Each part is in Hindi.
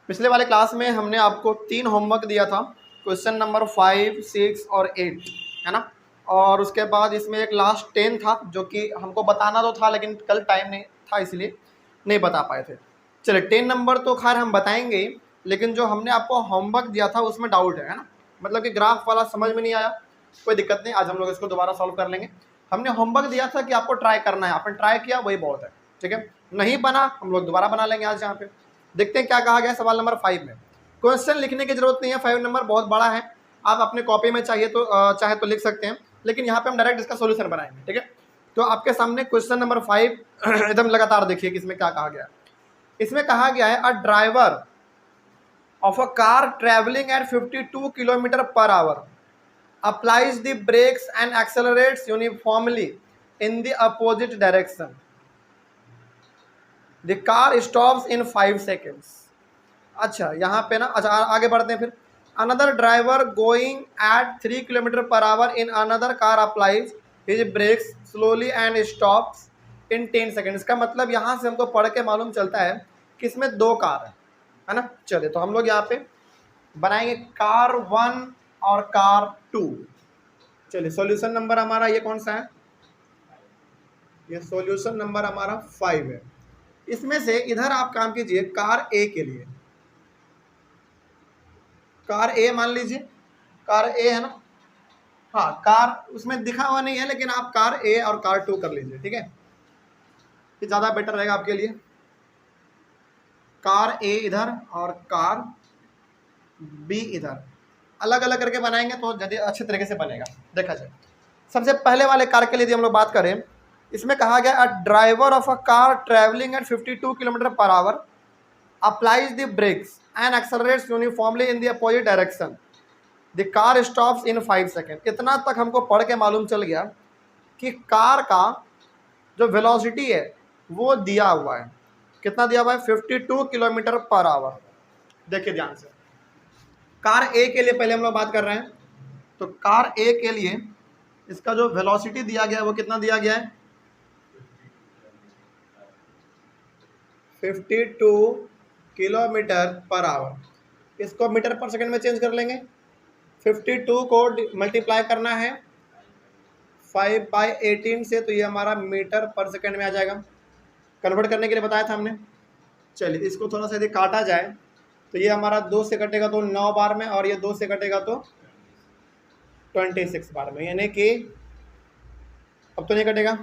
पिछले वाले क्लास में हमने आपको 3 होमवर्क दिया था, क्वेश्चन नंबर 5, 6 और 8, है ना। और उसके बाद इसमें एक लास्ट 10 था जो कि हमको बताना तो था लेकिन कल टाइम नहीं था इसलिए नहीं बता पाए थे। चलिए 10 नंबर तो खैर हम बताएंगे ही, लेकिन जो हमने आपको होमवर्क दिया था उसमें डाउट है ना, मतलब कि ग्राफ वाला समझ में नहीं आया, कोई दिक्कत नहीं, आज हम लोग इसको दोबारा सॉल्व कर लेंगे। हमने होमवर्क दिया था कि आपको ट्राई करना है, आपने ट्राई किया वही बहुत है, ठीक है। नहीं बना हम लोग दोबारा बना लेंगे आज यहाँ पे। देखते हैं क्या कहा गया सवाल नंबर 5 में। क्वेश्चन लिखने की जरूरत नहीं है, 5 नंबर बहुत बड़ा है, आप अपने कॉपी में चाहे तो लिख सकते हैं, लेकिन यहाँ पे हम डायरेक्ट इसका सोल्यूशन बनाएंगे, ठीक है। तो आपके सामने क्वेश्चन नंबर 5 एकदम लगातार देखिए कि इसमें क्या कहा गया है। इसमें कहा गया है अ driver of a car travelling at 52 kilometre per our applies the brakes and accelerates uniformly in the opposite direction. The car stops in 5 seconds. अच्छा यहाँ पे ना, अच्छा आगे बढ़ते हैं फिर। Another driver going at 3 kilometre per hour in another car applies his brakes slowly and stops in 10 second. इसका मतलब यहाँ से हमको पढ़ के मालूम चलता है कि इसमें 2 कार है ना। चलिए तो हम लोग यहाँ पे बनाएंगे कार 1 और कार 2। चलिए सॉल्यूशन नंबर हमारा ये कौन सा है, ये सॉल्यूशन नंबर हमारा 5 है। इसमें से इधर आप काम कीजिए कार ए के लिए, कार ए मान लीजिए, कार ए है ना, हाँ कार उसमें दिखा हुआ नहीं है लेकिन आप कार ए और कार 2 कर लीजिए, ठीक है, ये ज़्यादा बेटर रहेगा आपके लिए। कार ए इधर और कार बी इधर, अलग अलग करके बनाएंगे तो जल्दी अच्छे तरीके से बनेगा। देखा जाए सबसे पहले वाले कार के लिए यदि हम लोग बात करें, इसमें कहा गया a driver of a car travelling at 52 kilometre per hour applies the brakes and accelerates uniformly in the opposite direction, the car stops in 5 second. इतना तक हमको पढ़ के मालूम चल गया कि कार का जो वेलोसिटी है वो दिया हुआ है, कितना दिया हुआ है, 52 किलोमीटर पर आवर। देखिए ध्यान से, कार ए के लिए पहले हम लोग बात कर रहे हैं, तो कार ए के लिए इसका जो वेलोसिटी दिया गया है वो कितना दिया गया है, 52 किलोमीटर पर आवर। इसको मीटर पर सेकंड में चेंज कर लेंगे, 52 को मल्टीप्लाई करना है 5/18 से, तो ये हमारा मीटर पर सेकंड में आ जाएगा। कन्वर्ट करने के लिए बताया था हमने। चलिए इसको थोड़ा सा यदि काटा जाए तो ये हमारा 2 से कटेगा तो 9 बार में, और ये 2 से कटेगा तो 26 बार में, यानी कि अब तो नहीं कटेगा,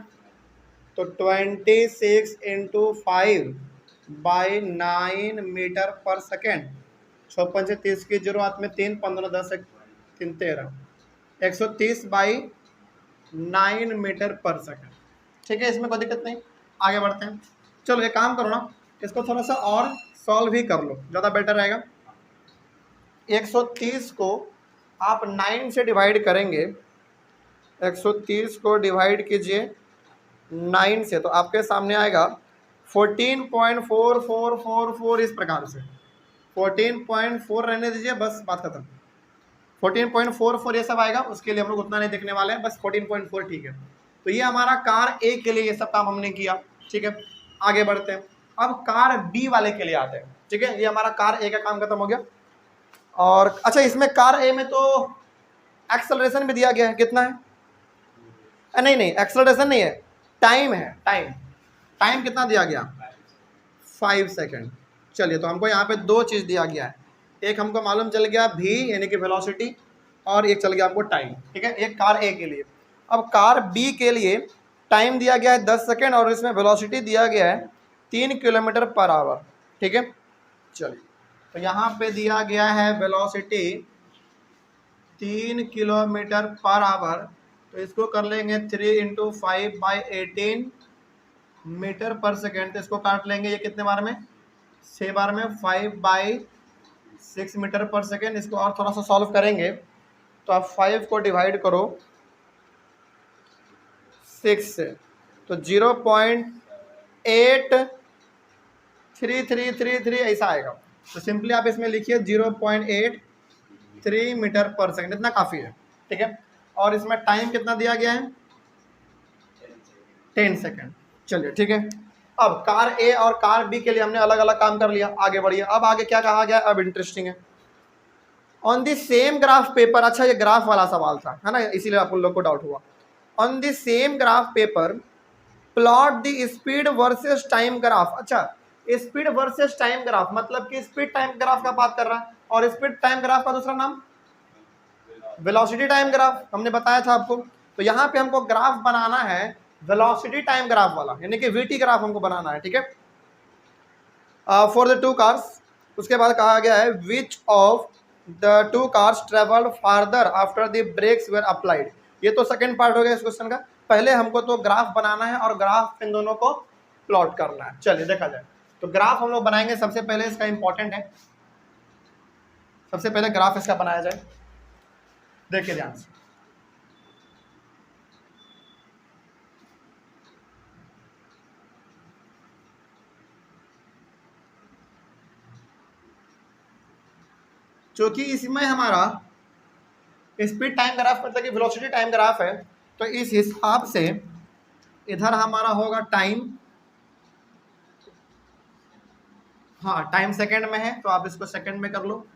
तो 26 × 5/9 मीटर पर सेकेंड। 6×5 = 30 की 0 हाथ में 3, 15 10 3 13, 130/9 मीटर पर सेकेंड, ठीक है, इसमें कोई दिक्कत नहीं। आगे बढ़ते हैं। चलो एक काम करो ना, इसको थोड़ा सा और सॉल्व ही कर लो, ज़्यादा बेटर रहेगा। 130 को आप 9 से डिवाइड करेंगे, 130 को डिवाइड कीजिए 9 से, तो आपके सामने आएगा 14.4444, इस प्रकार से 14.4 रहने दीजिए, बस बात खत्म। 14.44 ये सब आएगा, उसके लिए हम लोग उतना नहीं देखने वाले हैं, बस 14.4 ठीक है। तो ये हमारा कार ए के लिए ये सब काम हमने किया, ठीक है। आगे बढ़ते हैं, अब कार बी वाले के लिए आते हैं, ठीक है। ये हमारा कार ए का काम खत्म हो गया। और अच्छा इसमें कार ए में तो एक्सेलरेशन भी दिया गया है, कितना है, नहीं एक्सेलरेशन नहीं है, टाइम है, टाइम कितना दिया गया, 5 सेकेंड। चलिए तो हमको यहाँ पे 2 चीज़ दिया गया है, एक हमको मालूम चल गया भी यानी कि वेलोसिटी, और एक चल गया हमको टाइम, ठीक है। एक कार ए के लिए। अब कार बी के लिए टाइम दिया गया है 10 सेकेंड और इसमें वेलोसिटी दिया गया है 3 किलोमीटर पर आवर, ठीक है। चलिए तो यहाँ पे दिया गया है वेलोसिटी 3 किलोमीटर पर आवर, तो इसको कर लेंगे 3 × 5/18 मीटर पर सेकेंड, तो इसको काट लेंगे, ये कितने बार में, 6 बार में, 5/6 मीटर पर सेकेंड। इसको और थोड़ा सा सॉल्व करेंगे तो आप 5 को डिवाइड करो 6 से, तो 0.83333 ऐसा आएगा। तो सिंपली आप इसमें लिखिए 0.83 मीटर पर सेकेंड, इतना काफ़ी है, ठीक है। और इसमें टाइम कितना दिया गया है, 10 सेकेंड। चलिए ठीक है। अब कार ए और कार बी के लिए हमने अलग अलग काम कर लिया, आगे बढ़िए। अब आगे क्या कहा गया, अब इंटरेस्टिंग है। On the same graph paper, अच्छा ये ग्राफ वाला सवाल था है ना, इसीलिए आप लोग को डाउट हुआ। On the same graph paper plot the speed versus time graph. अच्छा स्पीड वर्सेस टाइम ग्राफ मतलब कि स्पीड टाइम ग्राफ का बात कर रहा है, और स्पीड टाइम ग्राफ का दूसरा नाम वेलोसिटी टाइम ग्राफ, हमने बताया था आपको। तो यहाँ पे हमको ग्राफ बनाना है वेलोसिटी टाइम ग्राफ वाला, यानी कि वीटी ग्राफ हमको बनाना है, ठीक है, फॉर द टू कार्स। उसके बाद कहा गया है which of the two cars travelled farther after the brakes were applied. ये तो सेकंड पार्ट हो गया इस क्वेश्चन का। पहले हमको तो ग्राफ बनाना है और ग्राफ इन दोनों को प्लॉट करना है। चलिए देखा जाए, तो ग्राफ हम लोग बनाएंगे। सबसे पहले इसका इंपॉर्टेंट है, सबसे पहले ग्राफ इसका बनाया जाए, देखिए ध्यान से। क्योंकि इसमें हमारा स्पीड टाइम ग्राफ मतलब कि वेलोसिटी टाइम ग्राफ है, तो इस हिसाब से इधर हमारा होगा टाइम, हाँ टाइम सेकंड में है तो आप इसको सेकंड में कर लो,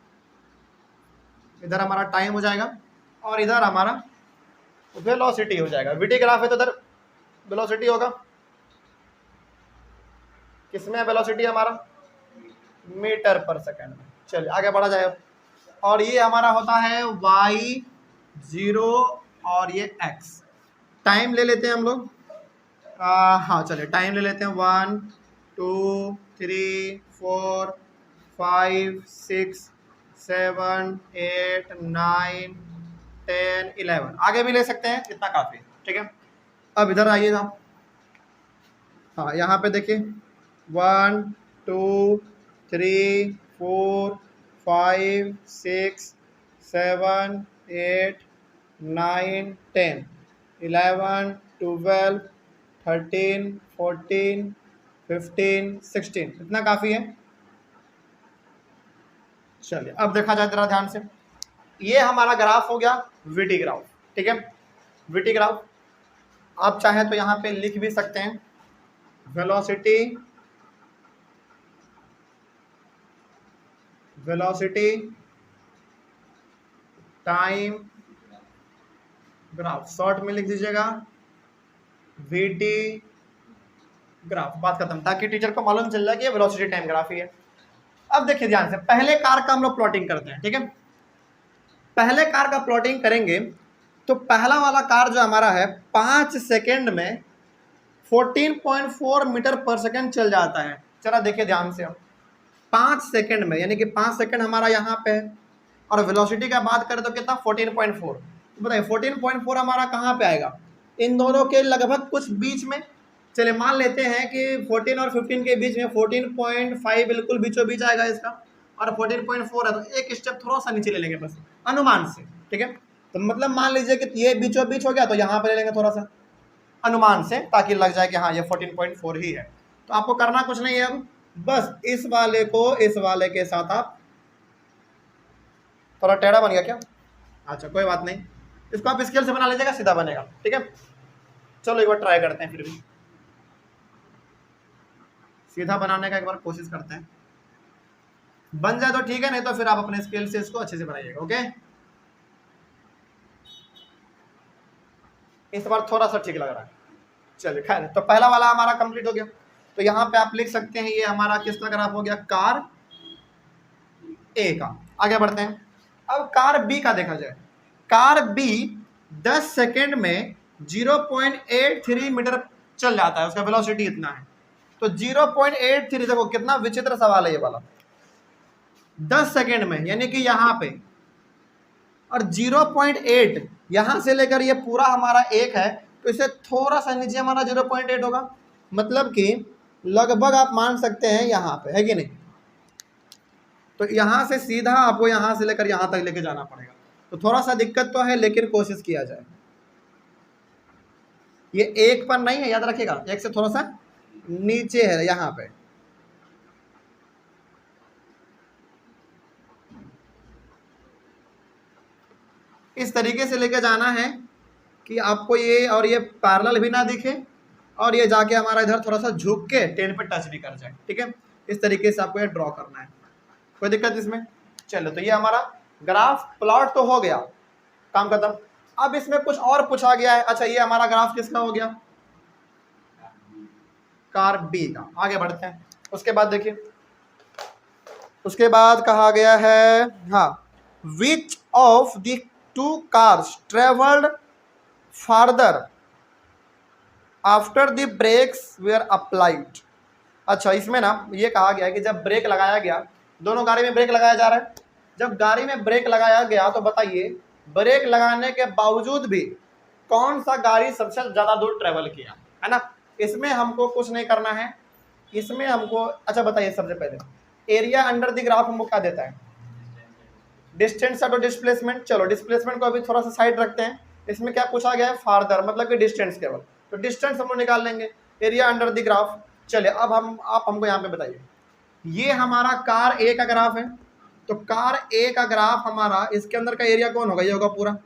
इधर हमारा टाइम हो जाएगा और इधर हमारा वेलोसिटी हो जाएगा। वीटी ग्राफ है तो इधर वेलोसिटी होगा, किसमें वेलोसिटी हमारा मीटर पर सेकंड में। चलिए आगे बढ़ा जाए, और ये हमारा होता है y0 और ये x। टाइम ले लेते हैं हम लोग, हाँ चलिए टाइम ले लेते हैं 1 2 3 4 5 6 7 8 9 10 11, आगे भी ले सकते हैं, इतना काफ़ी है, ठीक है। अब इधर आइए आप, हाँ यहाँ पे देखिए 1 2 3 4 5 6 7 8 9 10 11 12 13 14 15 16, इतना काफ़ी है। चलिए अब देखा जाए जरा ध्यान से, ये हमारा ग्राफ हो गया वीटी ग्राफ, ठीक है। वीटी ग्राफ आप चाहें तो यहाँ पे लिख भी सकते हैं वेलोसिटी टाइम ग्राफ, शॉर्ट में लिख दीजिएगा वीटी ग्राफ, बात खत्म, ताकि टीचर को मालूम चल जाए कि ये वेलोसिटी टाइम ग्राफ ही है। अब देखिए ध्यान से, पहले कार का हम लोग प्लॉटिंग करते हैं, ठीक है। पहले कार का प्लॉटिंग करेंगे तो पहला वाला कार जो हमारा है 5 सेकेंड में 14.4 मीटर पर सेकेंड चल जाता है। चला देखिए ध्यान से, 5 सेकेंड में, यानी कि 5 सेकेंड हमारा यहाँ पे है, और वेलोसिटी का बात करें तो कितना 14.4। बताइए 14.4 हमारा कहाँ पे आएगा, इन दोनों के लगभग कुछ बीच में। चलिए मान लेते हैं कि 14 और 15 के बीच में 14.5 बिल्कुल बीचों बीच आएगा इसका, और 14.4 है तो एक स्टेप थोड़ा सा नीचे ले लेंगे बस अनुमान से, ठीक है। तो मतलब मान लीजिए कि ये बीचों बीच हो गया तो यहाँ पर ले लेंगे थोड़ा सा अनुमान से, ताकि लग जाए कि हाँ ये 14.4 ही है। तो आपको करना कुछ नहीं है, अब बस इस वाले को इस वाले के साथ आप, थोड़ा टेढ़ा बन गया क्या, अच्छा कोई बात नहीं, इसको आप स्केल से बना लीजिएगा, सीधा बनेगा, ठीक है। चलो एक बार ट्राई करते हैं, फिर भी सीधा बनाने का एक बार कोशिश करते हैं, बन जाए तो ठीक है, नहीं तो फिर आप अपने स्केल से इसको अच्छे से बनाइएगा, ओके। इस बार थोड़ा सा ठीक लग रहा है, चलिए खैर। तो पहला वाला हमारा कंप्लीट हो गया, तो यहाँ पे आप लिख सकते हैं ये हमारा किसका ग्राफ हो गया, कार ए का। आगे बढ़ते हैं, अब कार बी का देखा जाए। कार बी 10 सेकेंड में 0.83 मीटर चल जाता है, उसका वेलोसिटी इतना है। तो 0.83, देखो कितना विचित्र सवाल है ये वाला, 10 सेकेंड में, यानी कि यहाँ पे, और 0.8 यहाँ से लेकर ये पूरा हमारा एक है, तो इसे थोड़ा सा नीचे हमारा 0.8 होगा, मतलब कि लगभग आप मान सकते हैं यहाँ पे, है कि नहीं। तो यहाँ से सीधा आपको यहाँ से लेकर यहाँ तक लेके जाना पड़ेगा, तो थोड़ा सा दिक्कत तो है, लेकिन कोशिश किया जाए। ये एक पर नहीं है, याद रखिएगा, एक से थोड़ा सा नीचे है यहाँ पे। इस तरीके से लेके जाना है कि आपको ये और ये पैरेलल भी ना दिखे और ये जाके हमारा इधर थोड़ा सा झुक के 10 पे टच भी कर जाए, ठीक है। इस तरीके से आपको ये ड्रॉ करना है, कोई दिक्कत इसमें। चलो तो ये हमारा ग्राफ प्लॉट तो हो गया, काम खत्म। अब इसमें कुछ और पूछा गया है। अच्छा ये हमारा ग्राफ किसका हो गया, कार बी का। आगे बढ़ते हैं। उसके बाद देखिए, उसके बाद कहा गया है, हाँ, which of the two cars travelled farther after the brakes were applied. अच्छा इसमें ना ये कहा गया है कि जब ब्रेक लगाया गया, दोनों गाड़ी में ब्रेक लगाया जा रहा है, जब गाड़ी में ब्रेक लगाया गया तो बताइए ब्रेक लगाने के बावजूद भी कौन सा गाड़ी सबसे ज़्यादा दूर ट्रेवल किया, है ना। इसमें हमको कुछ नहीं करना है, इसमें हमको, अच्छा बताइए सबसे पहले एरिया अंडर द ग्राफ हमको क्या देता है, डिस्टेंस तो डिस्प्लेसमेंट। चलो डिस्प्लेसमेंट को अभी थोड़ा सा साइड रखते हैं। इसमें क्या पूछा गया है, फार्दर, मतलब कि डिस्टेंस केवल, तो डिस्टेंस हम लोग निकाल लेंगे, एरिया अंडर द ग्राफ। चलिए अब आप हमको यहाँ पे बताइए, ये हमारा कार ए का ग्राफ है, तो कार ए का ग्राफ हमारा, इसके अंदर का एरिया कौन होगा, ये होगा पूरा।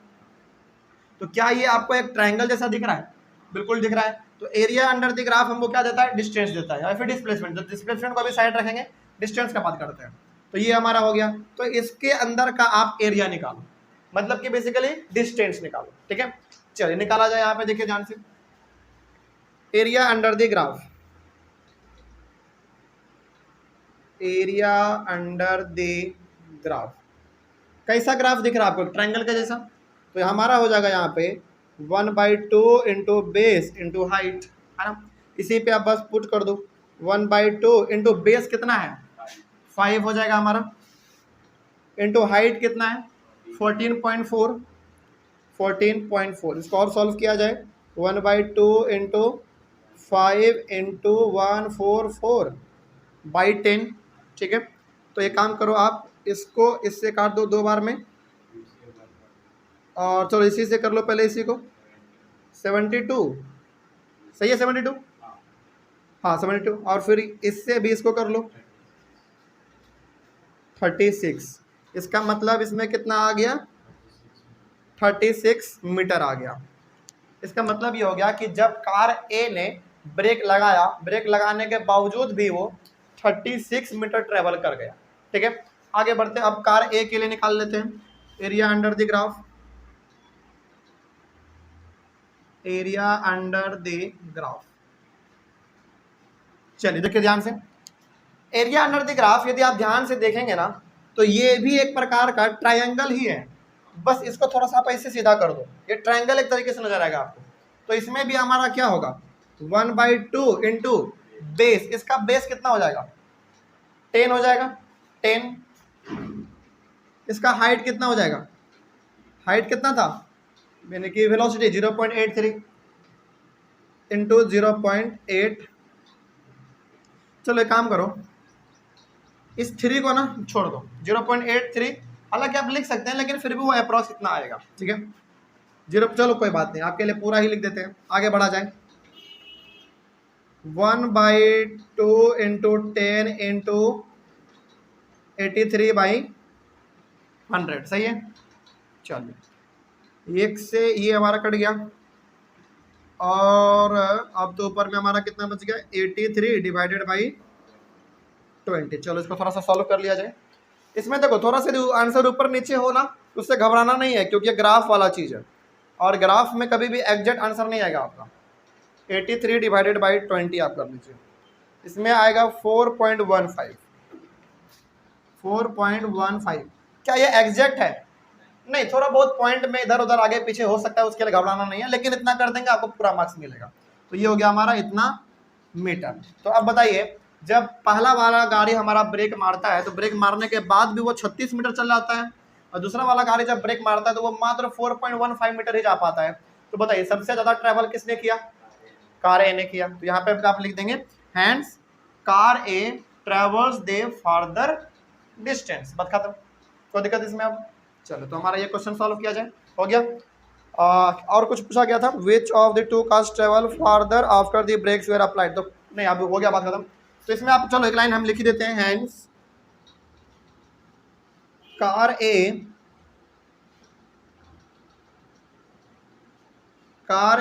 तो क्या ये आपको एक ट्रायंगल जैसा दिख रहा है, बिल्कुल दिख रहा है। तो एरिया अंडर द ग्राफ हमको क्या देता है, डिस्टेंस देता है, या फिर डिस्प्लेसमेंट। तो डिस्प्लेसमेंट को अभी साइड रखेंगे, डिस्टेंस का बात करते हैं। तो ये हमारा हो गया, तो इसके अंदर का आप एरिया निकालो, मतलब कि बेसिकली डिस्टेंस निकालो, ठीक है। चलिए निकाला जाए, यहाँ पे देखिए ध्यान से, area under the graph, area under the graph, कैसा ग्राफ दिख रहा है आपको, ट्रायंगल का जैसा। तो हमारा हो जाएगा यहाँ पे 1/2 इंटू बेस इंटू हाइट, है ना। इसी पे आप बस पुट कर दो, 1/2 इंटू बेस कितना है 5 हो जाएगा हमारा, इंटू हाइट कितना है 14.4, 14.4। इसको और सॉल्व किया जाए, 1/2 इंटू 5 इंटू 144/10, ठीक है। तो ये काम करो आप, इसको इससे काट दो 2 बार में, और चलो इसी से कर लो पहले, इसी को 72, सही है 72, हाँ 72, और फिर इससे भी इसको कर लो 36। इसका मतलब इसमें कितना आ गया, 36 मीटर आ गया। इसका मतलब ये हो गया कि जब कार ए ने ब्रेक लगाया, ब्रेक लगाने के बावजूद भी वो 36 मीटर ट्रेवल कर गया, ठीक है। आगे बढ़ते हैं, अब कार ए के लिए निकाल लेते हैं, area under the graph, area under the graph. चलिए देखिए ध्यान से, एरिया अंडर द ग्राफ यदि आप ध्यान से देखेंगे ना, तो ये भी एक प्रकार का ट्रायंगल ही है, बस इसको थोड़ा सा आप ऐसे सीधा कर दो, ये ट्रायंगल एक तरीके से नजर आएगा आपको। तो इसमें भी हमारा क्या होगा, 1/2 इंटू बेस, इसका बेस कितना हो जाएगा 10 हो जाएगा, 10। इसका हाइट कितना हो जाएगा, हाइट कितना था, यानी कि वेलोसिटी 0.83 इंटू 0.8। चलो एक काम करो, इस 3 को ना छोड़ दो, 0.83, हालांकि आप लिख सकते हैं लेकिन फिर भी वो अप्रॉक्स इतना आएगा, ठीक है। 0, चलो कोई बात नहीं, आपके लिए पूरा ही लिख देते हैं, आगे बढ़ा जाए। 1/2 इंटू 10 इंटू 83/100, सही है। चलिए एक से ये हमारा कट गया, और अब तो ऊपर में हमारा कितना बच गया, 83 डिवाइडेड बाई 20। चलो इसको थोड़ा सा सॉल्व कर लिया जाए। इसमें देखो थोड़ा सा आंसर ऊपर नीचे हो ना, उससे घबराना नहीं है, क्योंकि ये ग्राफ वाला चीज़ है, और ग्राफ में कभी भी एग्जैक्ट आंसर नहीं आएगा आपका। 83 डिवाइडेड बाई 20 आप कर लीजिए, इसमें आएगा 4.15, 4.15। क्या ये एग्जैक्ट है, नहीं, थोड़ा बहुत पॉइंट में इधर उधर आगे पीछे हो सकता है, उसके लिए घबराना नहीं है, लेकिन इतना कर देंगे आपको पूरा मार्क्स मिलेगा। तो ये हो गया हमारा इतना मीटर। तो अब बताइए, जब पहला वाला गाड़ी हमारा ब्रेक मारता है, तो ब्रेक मारने के बाद भी वो 36 मीटर चल जाता है, और दूसरा वाला गाड़ी जब ब्रेक मारता है तो वो मात्र 4.15 मीटर ही जा पाता है। तो बताइए सबसे ज़्यादा ट्रैवल किसने किया, कार ए ने किया। तो यहाँ पे आप लिख देंगे हैंड्स कार ए ट्रेवल्स दे फार्दर डिस्टेंस, बात खत्म, कोई दिक्कत इसमें। अब चलो तो हमारा ये क्वेश्चन सॉल्व किया जाए, हो गया। और कुछ पूछा गया था, which of the two cars travel farther after the brakes were applied, तो नहीं अब हो गया, बात खत्म। तो इसमें आप चलो एक लाइन हम लिख ही देते हैं, hands car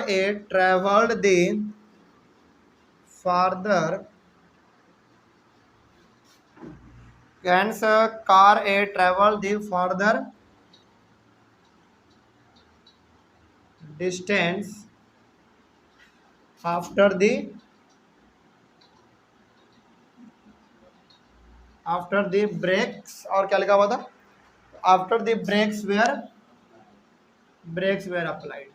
A travelled the farther, hence car A travel the further distance after the brakes, और क्या लिखा हुआ था, after the brakes were applied,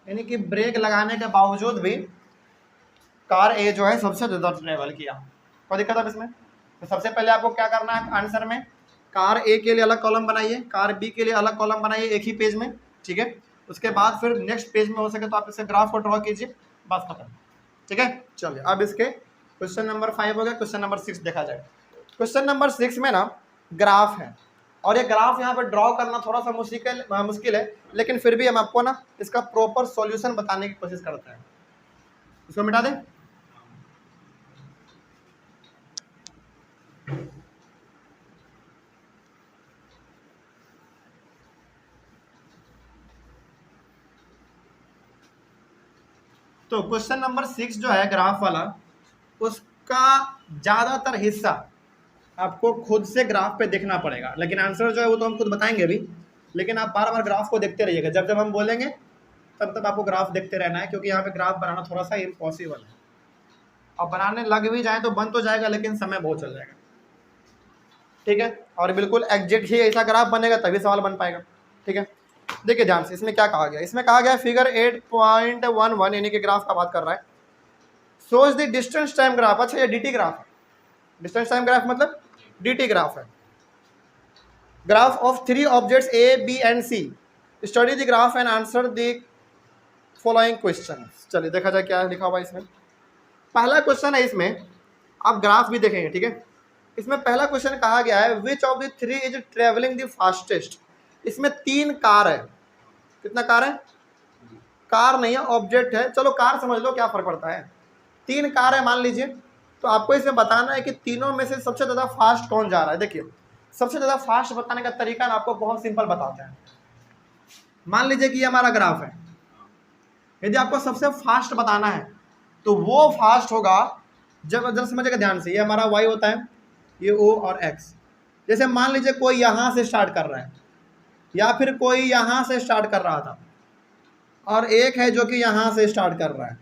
यानी कि ब्रेक लगाने के बावजूद भी कार ए जो है सबसे ज़्यादा ट्रेवल किया। कोई दिक्कत है इसमें? तो सबसे पहले आपको क्या करना है आंसर में, कार ए के लिए अलग कॉलम बनाइए, कार बी के लिए अलग कॉलम बनाइए एक ही पेज में, ठीक है। उसके बाद फिर नेक्स्ट पेज में हो सके तो आप इसे ग्राफ को ड्रॉ कीजिए, बस खत्म, ठीक है। चलिए अब इसके क्वेश्चन नंबर 5 हो गया, क्वेश्चन नंबर 6 देखा जाए। क्वेश्चन नंबर 6 में ना ग्राफ है, और ये ग्राफ यहाँ पे ड्रॉ करना थोड़ा सा मुश्किल है, लेकिन फिर भी हम आपको ना इसका प्रॉपर सॉल्यूशन बताने की कोशिश करते हैं। इसको मिटा दें। तो क्वेश्चन नंबर 6 जो है ग्राफ वाला, उसका ज़्यादातर हिस्सा आपको खुद से ग्राफ पे देखना पड़ेगा, लेकिन आंसर जो है वो तो हम खुद बताएंगे भी, लेकिन आप बार बार ग्राफ को देखते रहिएगा। जब जब हम बोलेंगे तब आपको ग्राफ देखते रहना है, क्योंकि यहाँ पे ग्राफ बनाना थोड़ा सा इम्पॉसिबल है। अब बनाने लग भी जाए तो बन तो जाएगा, लेकिन समय बहुत चल जाएगा, ठीक है। और बिल्कुल एग्जैक्ट ही ऐसा ग्राफ बनेगा तभी सवाल बन पाएगा, ठीक है। देखिए ध्यान से, इसमें क्या कहा गया, इसमें कहा गया फिगर 8.11 यानी कि ग्राफ का बात कर रहा है, सोच द डिस्टेंस टाइम ग्राफ। अच्छा ये dt ग्राफ है, डिस्टेंस टाइम ग्राफ मतलब dt ग्राफ है। Graph of 3 objects A B and C, study the graph and answer the following question. चलिए देखा जाए क्या लिखा हुआ है इसमें। पहला क्वेश्चन है इसमें, आप ग्राफ भी देखेंगे, ठीक है। इसमें पहला क्वेश्चन कहा गया है which of the 3 is travelling the fastest. इसमें 3 कार है, कितना कार है, कार नहीं है ऑब्जेक्ट है, चलो कार समझ लो क्या फर्क पड़ता है। 3 कार है मान लीजिए, तो आपको इसमें बताना है कि तीनों में से सबसे ज़्यादा फास्ट कौन जा रहा है। देखिए सबसे ज़्यादा फास्ट बताने का तरीका ना आपको बहुत सिंपल बताते हैं। मान लीजिए कि ये हमारा ग्राफ है, यदि आपको सबसे फास्ट बताना है तो वो फास्ट होगा, जब जरा समझिएगा ध्यान से, ये हमारा y होता है, ये o और x। जैसे मान लीजिए कोई यहाँ से स्टार्ट कर रहा है, या फिर कोई यहाँ से स्टार्ट कर रहा था, और एक है जो कि यहाँ से स्टार्ट कर रहा है।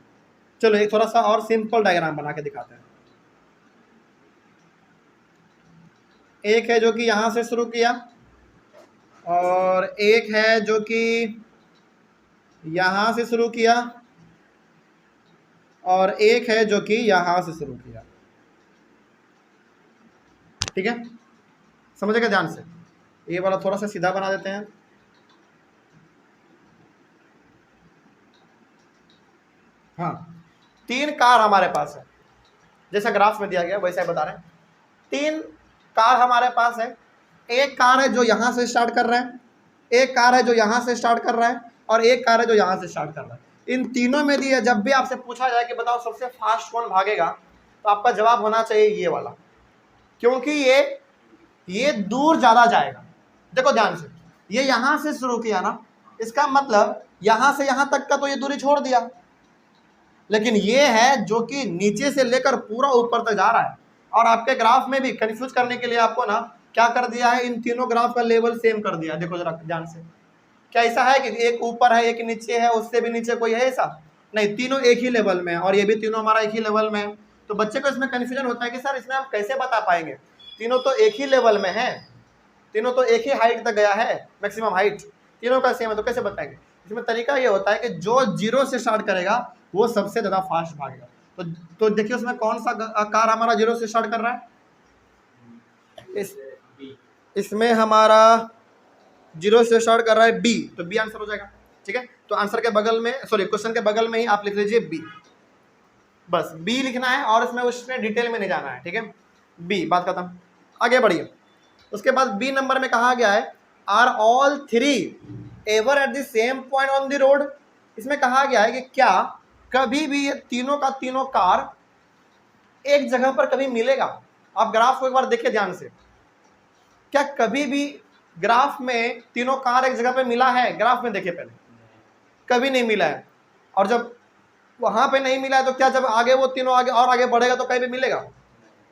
चलो एक थोड़ा सा और सिंपल डायग्राम बना के दिखाते हैं। एक है जो कि यहाँ से शुरू किया, और एक है जो कि यहाँ से शुरू किया, और एक है जो कि यहाँ से शुरू किया, ठीक है। समझेगा ध्यान से, ये वाला थोड़ा सा सीधा बना देते हैं। हाँ 3 कार हमारे पास है, जैसा ग्राफ में दिया गया वैसा ही बता रहे हैं। 3 कार हमारे पास है, एक कार है जो यहाँ से स्टार्ट कर रहा है, एक कार है जो यहाँ से स्टार्ट कर रहा है, और एक कार है जो यहाँ से स्टार्ट कर रहा है। इन तीनों में दिए, जब भी आपसे पूछा जाए कि बताओ सबसे फास्ट कौन भागेगा, तो आपका जवाब होना चाहिए ये वाला, क्योंकि ये दूर ज़्यादा जाएगा। देखो ध्यान से, ये यहाँ से शुरू किया ना, इसका मतलब यहाँ से यहाँ तक का तो ये दूरी छोड़ दिया, लेकिन ये है जो कि नीचे से लेकर पूरा ऊपर तक जा रहा है। और आपके ग्राफ में भी कंफ्यूज करने के लिए आपको ना क्या कर दिया है, इन तीनों ग्राफ का लेवल सेम कर दिया। देखो जरा ध्यान से, क्या ऐसा है कि एक ऊपर है एक नीचे है, उससे भी नीचे कोई है ऐसा नहीं, तीनों एक ही लेवल में है, और ये भी तीनों हमारा एक ही लेवल में है। तो बच्चे को इसमें कन्फ्यूजन होता है कि सर इसमें हम कैसे बता पाएंगे, तीनों तो एक ही लेवल में है, तीनों तो एक ही हाइट तक गया है, मैक्सिमम हाइट तीनों का सेम है, तो कैसे बताएंगे। इसमें तरीका ये होता है कि जो 0 से स्टार्ट करेगा वो सबसे ज़्यादा फास्ट भागेगा। तो देखिए उसमें कौन सा कार हमारा 0 से स्टार्ट कर रहा है, इसमें हमारा 0 से स्टार्ट कर रहा है बी, तो बी आंसर हो जाएगा, ठीक है। तो आंसर के बगल में, सॉरी क्वेश्चन के बगल में ही आप लिख लीजिए बी, बस बी लिखना है, और इसमें उसमें डिटेल में नहीं जाना है, ठीक है। बी, बात खत्म, आगे बढ़िए। उसके बाद बी नंबर में कहा गया है are all 3 ever at the same point on the road. इसमें कहा गया है कि क्या कभी भी ये तीनों का तीनों कार एक जगह पर कभी मिलेगा। आप ग्राफ को एक बार देखिए ध्यान से, क्या कभी भी ग्राफ में तीनों कार एक जगह पे मिला है, ग्राफ में देखिए पहले, कभी नहीं मिला है। और जब वहां पे नहीं मिला है तो क्या जब आगे वो तीनों आगे और आगे बढ़ेगा तो कहीं भी मिलेगा?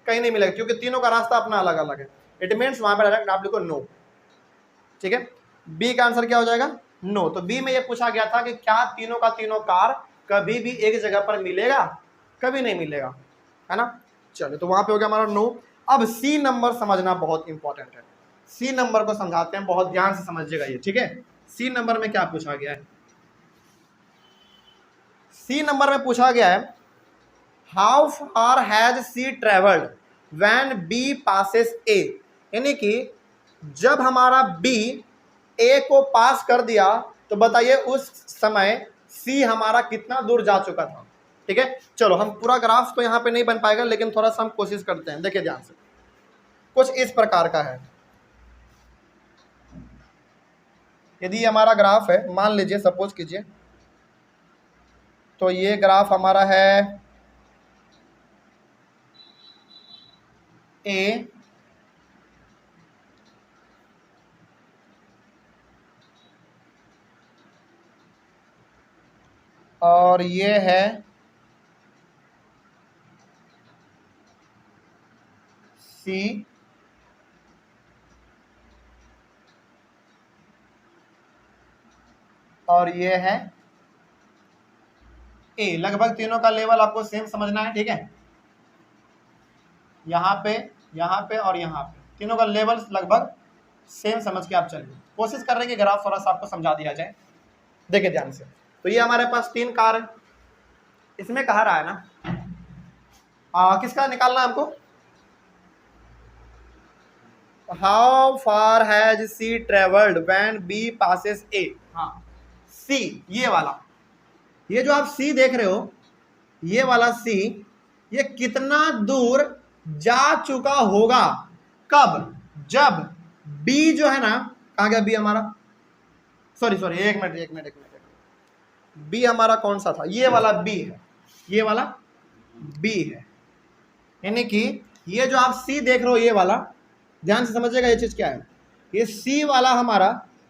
कहीं नहीं मिलेगा, क्योंकि तीनों का रास्ता अपना अलग अलग है। इट मीन्स वहां पे डायरेक्ट आप लिखो नो। ठीक है, बी का आंसर क्या हो जाएगा? नो। तो बी में ये पूछा गया था कि क्या तीनों का तीनों कार कभी भी एक जगह पर मिलेगा? कभी नहीं मिलेगा, है ना। चलिए, तो वहां पे हो गया हमारा नो। अब सी नंबर समझना बहुत इंपॉर्टेंट है। सी नंबर को समझाते हैं, बहुत ध्यान से समझिएगा ये, ठीक है। सी नंबर में क्या पूछा गया है? सी नंबर में पूछा गया है how far has C travelled when B passes A, यानी कि जब हमारा बी ए को पास कर दिया तो बताइए उस समय सी हमारा कितना दूर जा चुका था। ठीक है, चलो हम पूरा ग्राफ तो यहाँ पे नहीं बन पाएगा, लेकिन थोड़ा सा हम कोशिश करते हैं। देखिए ध्यान से, कुछ इस प्रकार का है। यदि हमारा ग्राफ है, मान लीजिए, सपोज कीजिए, तो ये ग्राफ हमारा है ए, और ये है सी, और ये है ए। लगभग तीनों का लेवल आपको सेम समझना है, ठीक है। यहाँ पे और यहाँ पे तीनों का लेवल लगभग सेम समझ के आप चलिए। कोशिश कर रहे हैं कि ग्राफ थोड़ा सा आपको समझा दिया जाए। देखिए ध्यान से, तो ये हमारे पास 3 कार है। इसमें कहा रहा है ना किसका निकालना है हमको? How far has C travelled when B passes A. हाँ, सी, ये वाला, ये जो आप सी देख रहे हो, ये वाला सी, ये कितना दूर जा चुका होगा? कब? जब बी जो है ना, कहाँ गया बी हमारा? सॉरी, एक मिनट, बी हमारा कौन सा था? ये वाला बी है, ये वाला बी है। यानी कि ये जो आप सी देख रहे हो, ये वाला, ध्यान से समझिएगा ये चीज क्या है। ये सी वाला हमारा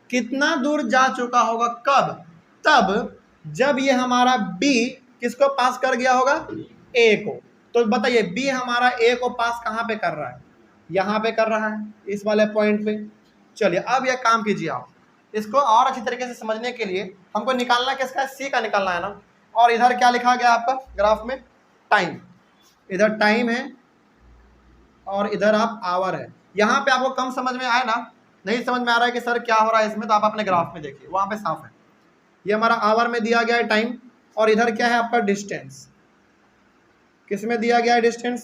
कितना दूर जा चुका होगा? कब? तब जब ये हमारा बी किसको पास कर गया होगा? ए को। तो बताइए बी हमारा ए को पास कहाँ पे कर रहा है? यहाँ पे कर रहा है, इस वाले पॉइंट पे। चलिए, अब यह काम कीजिए आप, इसको और अच्छी तरीके से समझने के लिए हमको निकालना किसका है? सी का निकालना है ना। और इधर क्या लिखा गया आपका ग्राफ में? टाइम। इधर टाइम है और इधर आप आवर है। यहाँ पे आपको कम समझ में आया ना, नहीं समझ में आ रहा है कि सर क्या हो रहा है इसमें, तो आप अपने ग्राफ में देखिए, वहाँ पे साफ है। ये हमारा आवर में दिया गया है टाइम, और इधर क्या है आपका? डिस्टेंस। किस में दिया गया है डिस्टेंस?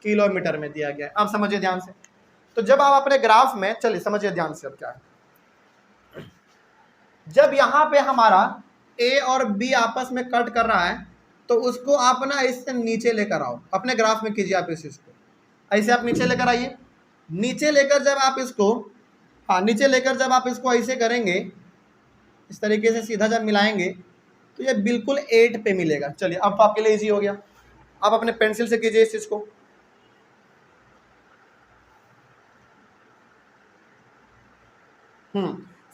किलोमीटर में दिया गया है। अब समझिए ध्यान से, तो जब आप अपने ग्राफ में, चलिए समझिए ध्यान से, अब क्या है, जब यहाँ पे हमारा ए और बी आपस में कट कर रहा है, तो उसको आप ना इससे नीचे लेकर आओ, अपने ग्राफ में कीजिए आप इस चीज को। ऐसे आप नीचे लेकर आइए। नीचे लेकर जब आप इसको, हाँ, नीचे लेकर जब आप इसको ऐसे करेंगे, इस तरीके से सीधा जब मिलाएंगे, तो ये बिल्कुल 8 पे मिलेगा। चलिए, अब तो आपके लिए इजी हो गया। आप अपने पेंसिल से कीजिए इस चीज को।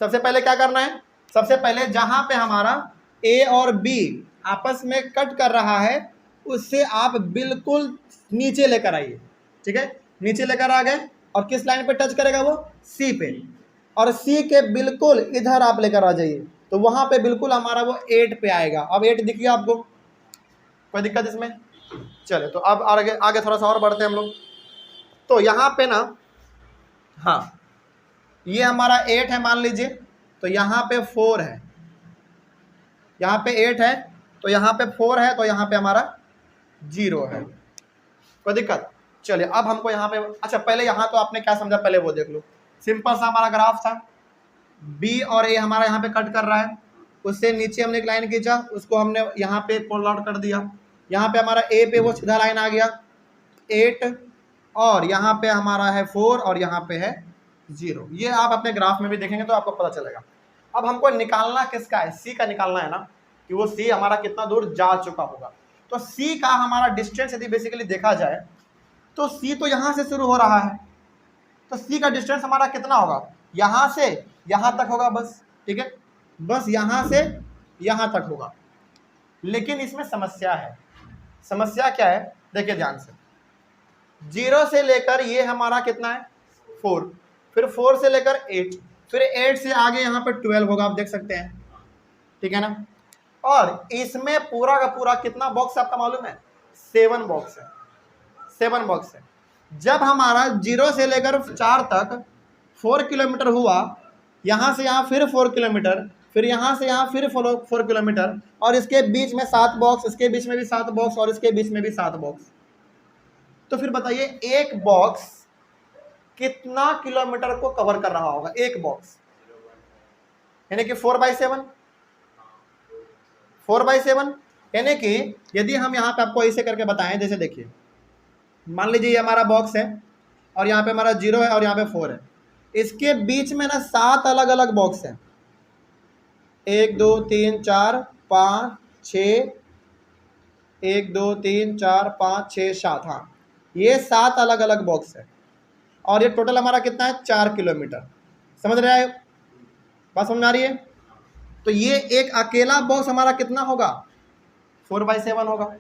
सबसे पहले क्या करना है? सबसे पहले जहां पे हमारा ए और बी आपस में कट कर रहा है, उससे आप बिल्कुल नीचे लेकर आइए। ठीक है, नीचे लेकर आ गए, और किस लाइन पे टच करेगा वो? सी पे। और सी के बिल्कुल इधर आप लेकर आ जाइए, तो वहां पे बिल्कुल हमारा वो 8 पे आएगा। अब 8 दिख गया आपको? कोई दिक्कत इसमें? चले, तो अब आगे आगे थोड़ा सा और बढ़ते हैं हम लोग। तो यहाँ पे ना, हाँ, ये हमारा 8 है मान लीजिए, तो यहाँ पे 4 है, यहाँ पे 8 है, तो यहाँ पे 4 है, तो यहाँ पे हमारा 0 है। कोई दिक्कत? चलिए, अब हमको यहाँ पे, अच्छा पहले यहाँ तो आपने क्या समझा पहले वो देख लो। सिंपल सा हमारा ग्राफ था, बी और ए हमारा यहाँ पे कट कर रहा है, उससे नीचे हमने एक लाइन खींचा, उसको हमने यहाँ पे पुल आउट कर दिया। यहाँ पे हमारा ए पे वो सीधा लाइन आ गया 8, और यहाँ पे हमारा है 4, और यहाँ पे है 0। ये आप अपने ग्राफ में भी देखेंगे तो आपको पता चलेगा। अब हमको निकालना किसका है? सी का निकालना है ना, कि वो सी हमारा कितना दूर जा चुका होगा। तो सी का हमारा डिस्टेंस यदि बेसिकली देखा जाए, तो सी तो यहाँ से शुरू हो रहा है, तो सी का डिस्टेंस हमारा कितना होगा? यहाँ से यहाँ तक होगा बस। ठीक है, बस यहाँ से यहाँ तक होगा। लेकिन इसमें समस्या है। समस्या क्या है, देखिए ध्यान से, 0 से लेकर ये हमारा कितना है 4, फिर 4 से लेकर 8, फिर 8 से आगे यहाँ पे 12 होगा, आप देख सकते हैं, ठीक है ना। और इसमें पूरा का पूरा कितना बॉक्स आपका मालूम है, 7 बॉक्स है, 7 बॉक्स है। जब हमारा 0 से लेकर 4 तक 4 किलोमीटर हुआ, यहाँ से यहाँ फिर 4 किलोमीटर, फिर यहाँ से यहाँ फिर 4 किलोमीटर, और इसके बीच में 7 बॉक्स, इसके बीच में भी 7 बॉक्स, और इसके बीच में भी 7 बॉक्स। तो फिर बताइए एक बॉक्स कितना किलोमीटर को कवर कर रहा होगा, एक बॉक्स, यानी कि 4/7, 4/7, यानी कि यदि हम यहाँ पे आपको ऐसे करके बताएं, जैसे देखिए, मान लीजिए ये हमारा बॉक्स है और यहाँ पे हमारा 0 है और यहाँ पे 4 है, इसके बीच में ना 7 अलग अलग बॉक्स हैं, 1 2 3 4 5 6, 1 2 3 4 5 6 7, हाँ ये 7 अलग अलग बॉक्स है, और ये टोटल हमारा कितना है 4 किलोमीटर। समझ रहे हैं, बात समझ आ रही है। तो ये एक अकेला बॉक्स हमारा कितना होगा, 4/7 होगा,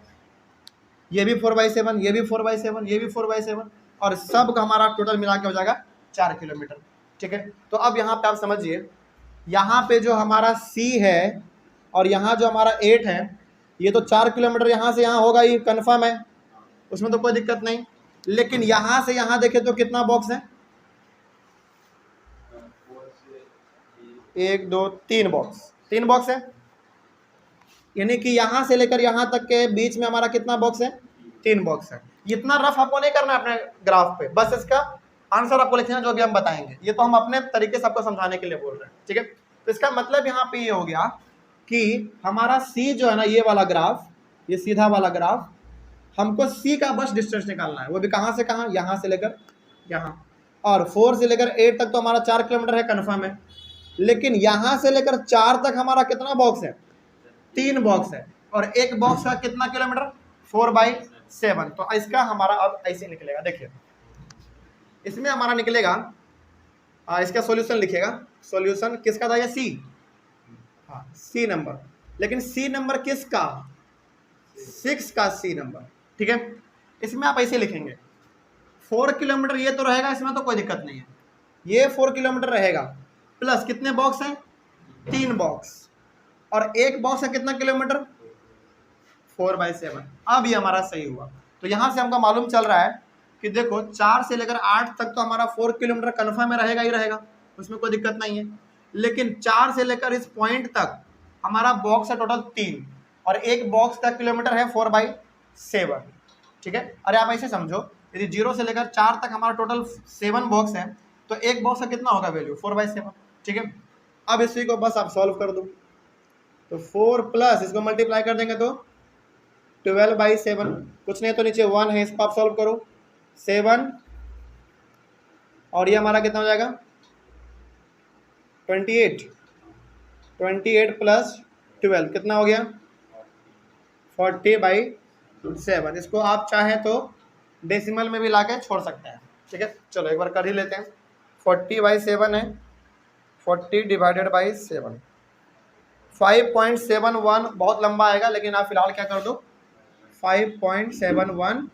ये भी 4/7, ये भी 4/7, ये भी 4/7, और सब का हमारा टोटल मिला के हो जाएगा 4 किलोमीटर, ठीक है। तो अब यहाँ पे आप समझिए, यहाँ पे जो हमारा C है और यहाँ जो हमारा 8 है, ये तो 4 किलोमीटर यहाँ से यहाँ होगा, ये कन्फर्म है, उसमें तो कोई दिक्कत नहीं। लेकिन यहाँ से यहाँ देखें तो कितना बॉक्स है, 1 2 3 बॉक्स, 3 बॉक्स है, यानी कि यहाँ से लेकर यहाँ तक के बीच में हमारा कितना बॉक्स है, 3 बॉक्स है। इतना रफ आपको नहीं करना है अपने ग्राफ पे, बस इसका आंसर आपको लिखना जो भी हम बताएंगे, ये तो हम अपने तरीके से आपको समझाने के लिए बोल रहे हैं, ठीक है। तो इसका मतलब यहाँ पे ये हो गया कि हमारा C जो है ना, ये वाला ग्राफ, ये सीधा वाला ग्राफ, हमको C का बस डिस्टेंस निकालना है, वो भी कहाँ से कहाँ, यहाँ से लेकर यहाँ, और 4 से लेकर 8 तक तो हमारा 4 किलोमीटर है, कन्फर्म है। लेकिन यहाँ से लेकर 4 तक हमारा कितना बॉक्स है, 3 बॉक्स है, और एक बॉक्स का कितना किलोमीटर, 4/7। तो इसका हमारा अब ऐसे निकलेगा, देखिए इसमें हमारा निकलेगा, इसका सॉल्यूशन लिखेगा, सॉल्यूशन किसका था, ये C, हाँ C नंबर, लेकिन C नंबर किसका, 6 का C नंबर, ठीक है। इसमें आप ऐसे लिखेंगे, 4 किलोमीटर ये तो रहेगा, इसमें तो कोई दिक्कत नहीं है, ये 4 किलोमीटर रहेगा, प्लस कितने बॉक्स हैं, 3 बॉक्स, और एक बॉक्स है कितना किलोमीटर, 4/7। अब ये हमारा सही हुआ। तो यहाँ से हमको मालूम चल रहा है कि देखो 4 से लेकर 8 तक तो हमारा 4 किलोमीटर कन्फर्म में रहेगा ही रहेगा, उसमें कोई दिक्कत नहीं है। लेकिन 4 से लेकर इस पॉइंट तक हमारा बॉक्स है टोटल 3, और एक बॉक्स का किलोमीटर है 4/7, ठीक है। अरे आप ऐसे समझो, यदि 0 से लेकर 4 तक हमारा टोटल 7 बॉक्स है, तो एक बॉक्स का कितना होगा वैल्यू, 4/7, ठीक है। अब इसी को बस आप सॉल्व कर दो, तो 4 प्लस इसको मल्टीप्लाई कर देंगे तो 12/7, कुछ नहीं तो नीचे 1 है, इसको आप सॉल्व करो, 7, और ये हमारा कितना हो जाएगा 28, 28 प्लस 12 कितना हो गया 40/7। इसको आप चाहें तो डेसिमल में भी ला के छोड़ सकते हैं, ठीक है। चलो एक बार कर ही लेते हैं, 40/7 है, 40/7, 5.71 बहुत लंबा आएगा, लेकिन आप फिलहाल क्या कर दो 5.71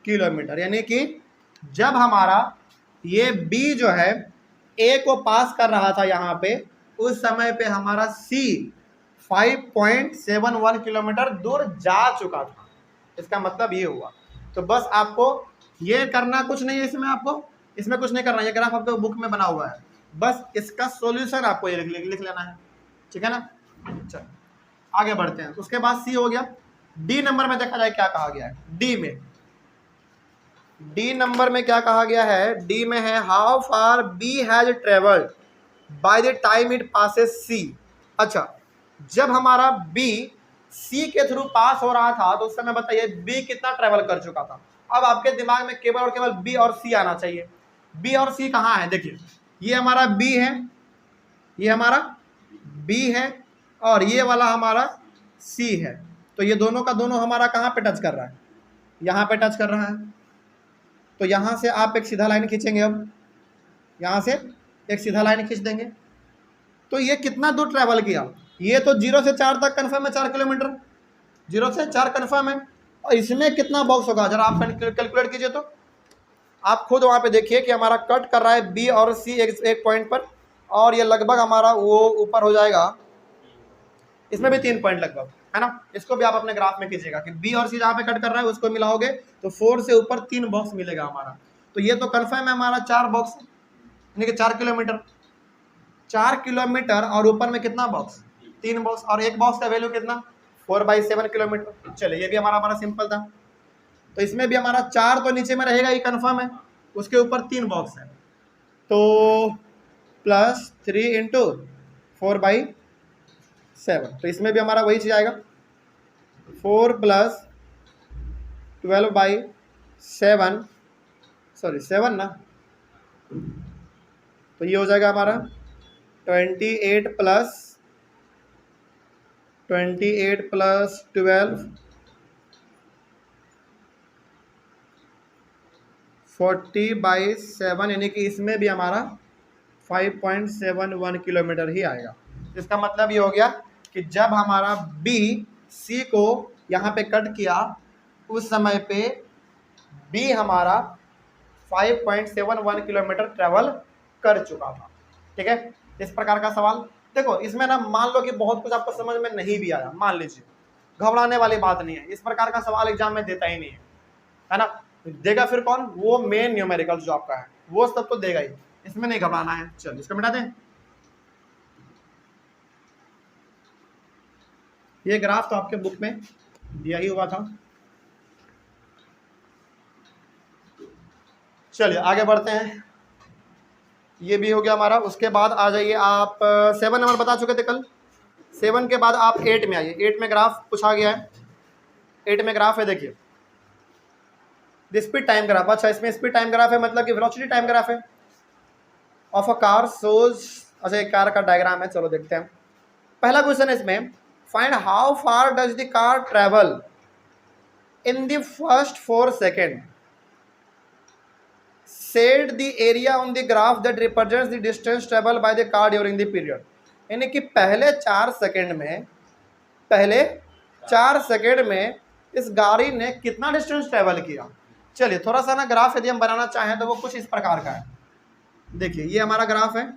किलोमीटर, यानी कि जब हमारा ये B जो है A को पास कर रहा था यहाँ पे, उस समय पे हमारा C 5.71 किलोमीटर दूर जा चुका था, इसका मतलब ये हुआ। तो बस आपको ये करना कुछ नहीं है, इसमें कुछ नहीं करना, ये ग्राफ आपको बुक में बना हुआ है, बस इसका सॉल्यूशन आपको ये लिख लेना है, ठीक है ना। चलो आगे बढ़ते हैं। उसके बाद C हो गया। D नंबर में देखा जाए क्या कहा गया है, D नंबर में क्या कहा गया है, D में है how far B has travelled by the time it passes C। अच्छा, जब हमारा B C के थ्रू पास हो रहा था, तो उस समय बताइए B कितना ट्रेवल कर चुका था। अब आपके दिमाग में केवल और केवल B और C आना चाहिए। B और C कहाँ है, देखिए ये हमारा B है, ये हमारा B है, और ये वाला हमारा C है। तो ये दोनों का दोनों हमारा कहाँ पे टच कर रहा है, यहाँ पे टच कर रहा है। तो यहाँ से आप एक सीधा लाइन खींचेंगे, अब यहाँ से एक सीधा लाइन खींच देंगे, तो ये कितना दूर ट्रैवल किया, ये तो 0 से 4 तक कन्फर्म है 4 किलोमीटर, 0 से 4 कन्फर्म है। और इसमें कितना बॉक्स होगा जरा आप कैलकुलेट कीजिए। तो आप खुद वहाँ पे देखिए कि हमारा कट कर रहा है बी और सी एक पॉइंट पर, और ये लगभग हमारा वो ऊपर हो जाएगा, इसमें भी 3 पॉइंट लगभग है ना। इसको भी आप अपने ग्राफ में कीजिएगा कि बी और सी जहाँ पे कट कर रहा है उसको मिलाओगे तो 4 से ऊपर 3 बॉक्स मिलेगा हमारा। तो ये तो कन्फर्म है हमारा 4 बॉक्स, यानी कि 4 किलोमीटर, 4 किलोमीटर और ऊपर में कितना बॉक्स, 3 बॉक्स, और एक बॉक्स का वैल्यू कितना 4/7 किलोमीटर। चलिए ये भी हमारा बड़ा सिंपल था। तो इसमें भी हमारा 4 तो नीचे में रहेगा, ये कन्फर्म है, उसके ऊपर 3 बॉक्स है, तो +3 इंटू 4/7, तो इसमें भी हमारा वही चीज़ आएगा 4 + 12/7, सॉरी 7 ना, तो ये हो जाएगा हमारा 28 + 12 40/7, यानी कि इसमें भी हमारा 5.71 किलोमीटर ही आएगा। इसका मतलब ये हो गया कि जब हमारा बी सी को यहाँ पे कट किया उस समय पे बी हमारा 5.71 किलोमीटर ट्रेवल कर चुका था। ठीक है, इस प्रकार का सवाल। देखो इसमें ना मान लो कि बहुत कुछ आपको समझ में नहीं भी आया, मान लीजिए, घबराने वाली बात नहीं है, इस प्रकार का सवाल एग्जाम में देता ही नहीं है ना। देगा फिर कौन, वो मेन न्यूमेरिकल जो आपका है वो सब तो देगा ही, इसमें नहीं घबराना है। चलिए इसको मिटा दें। ये ग्राफ तो आपके बुक में दिया ही हुआ था। चलिए आगे बढ़ते हैं, ये भी हो गया हमारा। उसके बाद आ जाइए आप 7 नंबर बता चुके थे कल, 7 के बाद आप 8 में आइए। 8 में ग्राफ पूछा गया है, 8 में ग्राफ है, देखिए स्पीड टाइम ग्राफ। अच्छा इसमें स्पीड टाइम ग्राफ है मतलब कि वेलोसिटी टाइम ग्राफ है ऑफ अ कार शोज। अच्छा एक कार का डायग्राम है, चलो देखते हैं। पहला क्वेश्चन है इसमें, find how far does the car travel in the first 4 second, set the area on the graph that represents the distance travel by the car during the period. यानी कि पहले 4 सेकेंड में इस गाड़ी ने कितना डिस्टेंस ट्रेवल किया। चलिए थोड़ा सा ना ग्राफ यदि हम बनाना चाहें तो वो कुछ इस प्रकार का है। देखिए ये हमारा ग्राफ है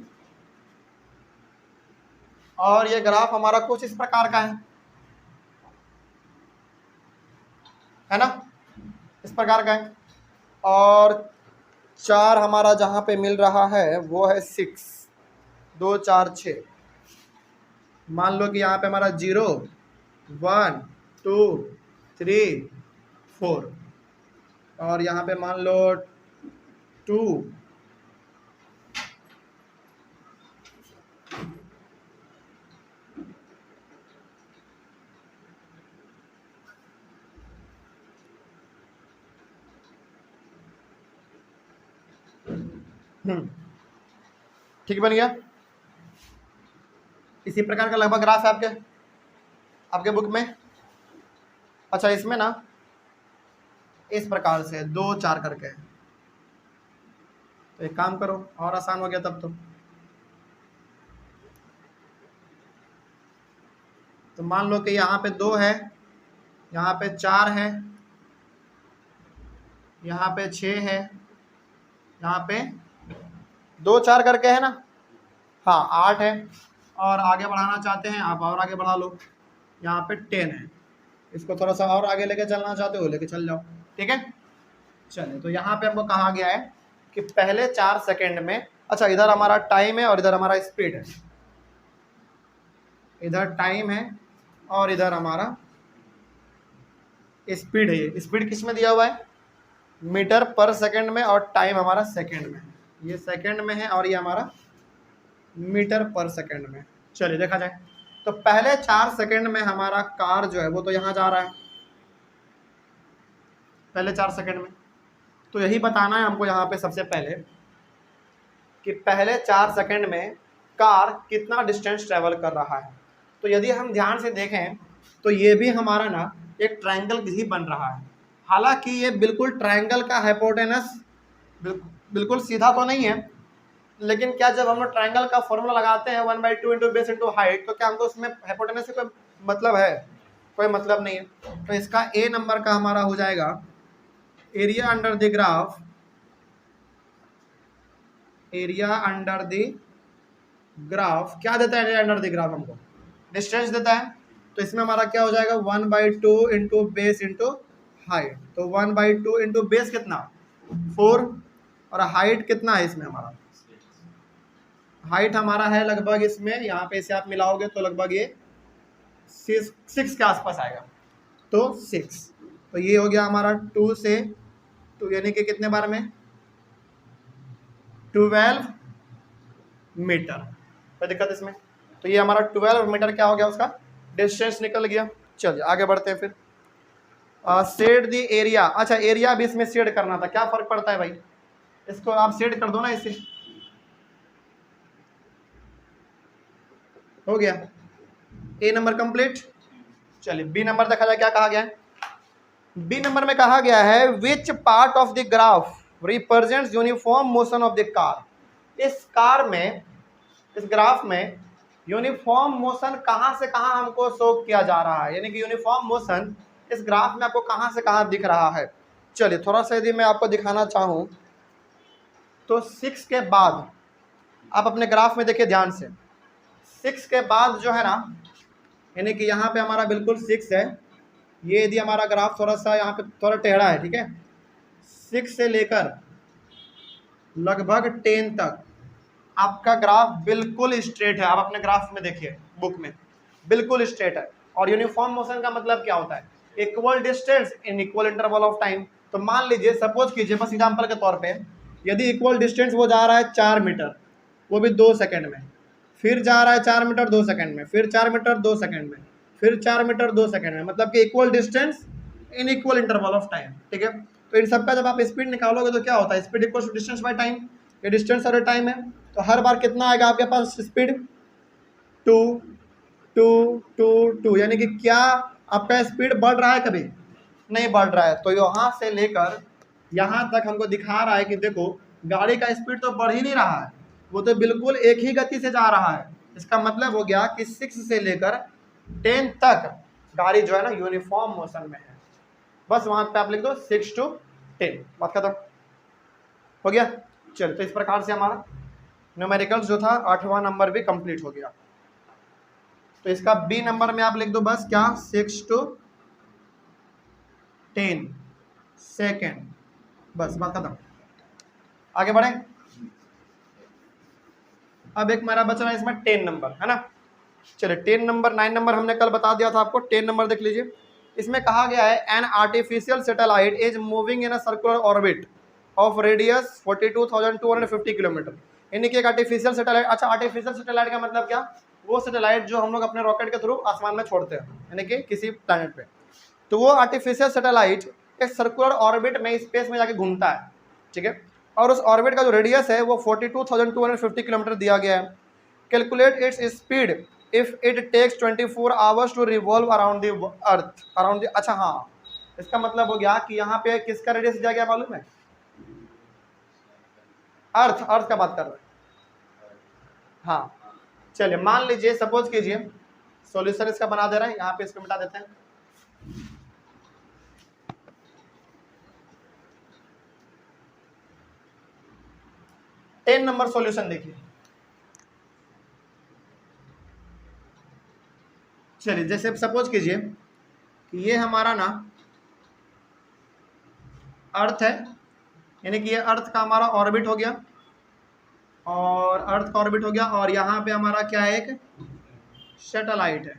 और ये ग्राफ हमारा कुछ इस प्रकार का है ना, इस प्रकार का है। और 4 हमारा जहाँ पे मिल रहा है वो है 6, 2 4 6। मान लो कि यहाँ पे हमारा 0 1 2 3 4, और यहाँ पे मान लो 2 ठीक बन गया। इसी प्रकार का लगभग ग्राफ है आपके बुक में। अच्छा इसमें ना इस प्रकार से 2 4 करके, तो एक काम करो और आसान हो गया तब तो मान लो कि यहाँ पे 2 है, यहाँ पे 4 है, यहाँ पे 6 है, यहाँ पे 2 4 करके है ना, हाँ 8 है, और आगे बढ़ाना चाहते हैं आप और आगे बढ़ा लो, यहाँ पे 10 है। इसको थोड़ा सा और आगे लेके चलना चाहते हो लेके चल जाओ, ठीक है। चलिए तो यहाँ पे हमको कहा गया है कि पहले 4 सेकेंड में, अच्छा इधर हमारा टाइम है और इधर हमारा स्पीड है, इधर टाइम है और इधर हमारा स्पीड है। स्पीड किस में दिया हुआ है, मीटर पर सेकंड में, और टाइम हमारा सेकंड में, ये सेकंड में है और ये हमारा मीटर पर सेकंड में। चलिए देखा जाए तो पहले 4 सेकंड में हमारा कार जो है वो तो यहाँ जा रहा है पहले 4 सेकंड में। तो यही बताना है हमको यहाँ पे सबसे पहले कि पहले 4 सेकंड में कार कितना डिस्टेंस ट्रेवल कर रहा है। तो यदि हम ध्यान से देखें तो ये भी हमारा ना एक ट्रायंगल ही बन रहा है। हालांकि ये बिल्कुल ट्रायंगल का हाइपोटेनस बिल्कुल सीधा तो नहीं है, लेकिन क्या जब हम लोग ट्रायंगल का फॉर्मूला लगाते हैं 1/2 इंटू बेस इंटू हाइट, तो क्या हमको उसमें हाइपोटेनस से कोई मतलब है? कोई मतलब नहीं है। तो इसका ए नंबर का हमारा हो जाएगा area under the graph, area under the graph क्या देता है? एरिया अंडर द ग्राफ हमको डिस्टेंस देता है। तो इसमें हमारा क्या हो जाएगा 1/2 इंटू बेस इंटू हाइट। तो 1/2 इंटू बेस कितना 4, और हाइट कितना है इसमें हमारा? हाइट हमारा है लगभग इसमें, यहाँ पे इसे आप मिलाओगे तो लगभग ये 6 के आसपास आएगा। तो 6, तो ये हो गया हमारा 2 से 2 यानी कि कितने बार में 12 मीटर। कोई दिक्कत इसमें? तो ये हमारा 12 मीटर क्या हो गया, उसका डिस्टेंस निकल गया। चलिए आगे बढ़ते हैं फिर। शेड दी एरिया, अच्छा एरिया भी इसमें शेड करना था, क्या फर्क पड़ता है भाई? इसको आप शेड कर दो ना, इसे हो गया। ए नंबर कंप्लीट। चलिए बी नंबर देखा जाए क्या कहा गया है। बी नंबर में कहा गया है which part of the graph represents uniform motion of the car. इस कार में, इस ग्राफ में यूनिफॉर्म मोशन कहां से कहां हमको शो किया जा रहा है, यानी कि यूनिफॉर्म मोशन इस ग्राफ में आपको कहां से कहां दिख रहा है। चलिए थोड़ा सा यदि मैं आपको दिखाना चाहूं तो 6 के बाद आप अपने ग्राफ में देखिए ध्यान से, 6 के बाद जो है ना, यानी कि यहाँ पे हमारा बिल्कुल 6 है। ये यदि हमारा ग्राफ थोड़ा सा यहाँ पे थोड़ा टेढ़ा है, ठीक है, 6 से लेकर लगभग 10 तक आपका ग्राफ बिल्कुल स्ट्रेट है। आप अपने ग्राफ में देखिए बुक में, बिल्कुल स्ट्रेट है। और यूनिफॉर्म मोशन का मतलब क्या होता है? Equal distance in equal interval of time. तो मान लीजिए, सपोज कीजिए बस एग्जांपल के तौर पे, यदि इक्वल डिस्टेंस वो जा रहा है 4 मीटर, वो भी 2 सेकंड में, फिर जा रहा है 4 मीटर 2 सेकंड में, फिर 4 मीटर 2 सेकंड में, फिर 4 मीटर 2 सेकंड में, मतलब कि equal distance in equal interval of time, ठीक है। तो इन सबका जब आप स्पीड निकालोगे तो क्या होता है? Speed equal to distance by time. ये डिस्टेंस और टाइम है, तो हर बार कितना आएगा आपके पास स्पीड? 2 2 2 2, यानी कि क्या आपका स्पीड बढ़ रहा है? कभी नहीं बढ़ रहा है। तो यहाँ से लेकर यहाँ तक हमको दिखा रहा है कि देखो गाड़ी का स्पीड तो बढ़ ही नहीं रहा है, वो तो बिल्कुल एक ही गति से जा रहा है। इसका मतलब हो गया कि 6 से लेकर 10 तक गाड़ी जो है ना यूनिफॉर्म मोशन में है। बस वहां पे आप लिख दो 6 to 10, बात खत्म हो गया। चल, तो इस प्रकार से हमारा न्यूमेरिकल्स जो था 8वां नंबर भी कंप्लीट हो गया। तो इसका बी नंबर में आप लिख दो बस क्या 6 to 10 सेकेंड, बस बात खत्म। आगे बढ़े। अब एक मेरा बच रहा है इसमें 10 नंबर, है ना। चलिए 10 नंबर, 9 नंबर हमने कल बता दिया था आपको, 10 नंबर देख लीजिए। इसमें कहा गया है an artificial satellite is moving in a circular orbit of radius 42,250 kilometre. यानी कि एक आर्टिफिशियल सैटेलाइट, अच्छा आर्टिफिशियल सैटेलाइट का मतलब क्या? वो सैटेलाइट जो हम लोग अपने रॉकेट के थ्रू आसमान में छोड़ते हैं, यानी कि किसी प्लैनेट पे। तो वो आर्टिफिशियल सैटेलाइट एक सर्कुलर ऑर्बिट में स्पेस में जाके घूमता है, ठीक है। और उस ऑर्बिट का जो रेडियस है वो 42,250 किलोमीटर दिया गया है। Calculate its speed if it takes 24 hours to revolve around the earth, around the, अच्छा हाँ, इसका मतलब हो गया कि यहाँ पे किसका रेडियस दिया गया मालूम है? अर्थ, अर्थ का बात कर रहे हैं। हाँ चलिए मान लीजिए, सपोज कीजिए, सॉल्यूशन इसका बना दे रहे हैं, यहाँ पे इसको मिटा देते हैं। टेन नंबर सॉल्यूशन देखिए। चलिए जैसे सपोज कीजिए कि ये हमारा ना अर्थ है, यानी कि ये अर्थ का हमारा ऑर्बिट हो गया, और अर्थ का ऑर्बिट हो गया, और यहाँ पे हमारा क्या है? एक सैटेलाइट है,